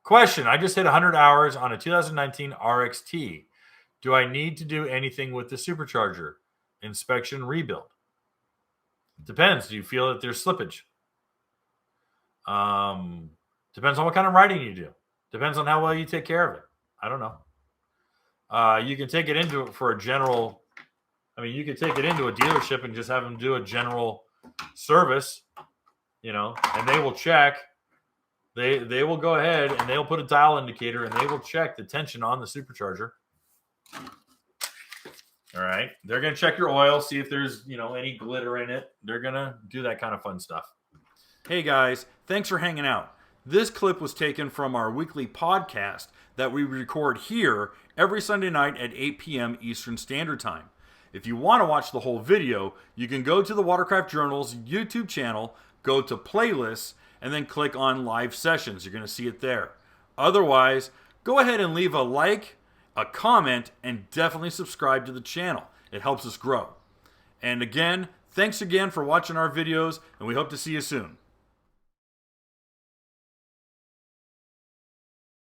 Question. I just hit 100 hours on a 2019 RXT. Do I need to do anything with the supercharger? Inspection, rebuild. Depends. Do you feel that there's slippage? Depends on what kind of riding you do. Depends on how well you take care of it. I don't know. You can take it into for a general. I mean, you could take it into a dealership and just have them do a general service, and they will check. They will go ahead and they'll put a dial indicator and they will check the tension on the supercharger. All right. They're going to check your oil, see if there's, any glitter in it. They're going to do that kind of fun stuff. Hey guys, thanks for hanging out. This clip was taken from our weekly podcast that we record here every Sunday night at 8 p.m. Eastern Standard Time. If you want to watch the whole video, you can go to the Watercraft Journal's YouTube channel, go to playlists, and then click on live sessions. You're going to see it there. Otherwise, go ahead and leave a like, a comment, and definitely subscribe to the channel. It helps us grow. And again, thanks again for watching our videos, and we hope to see you soon.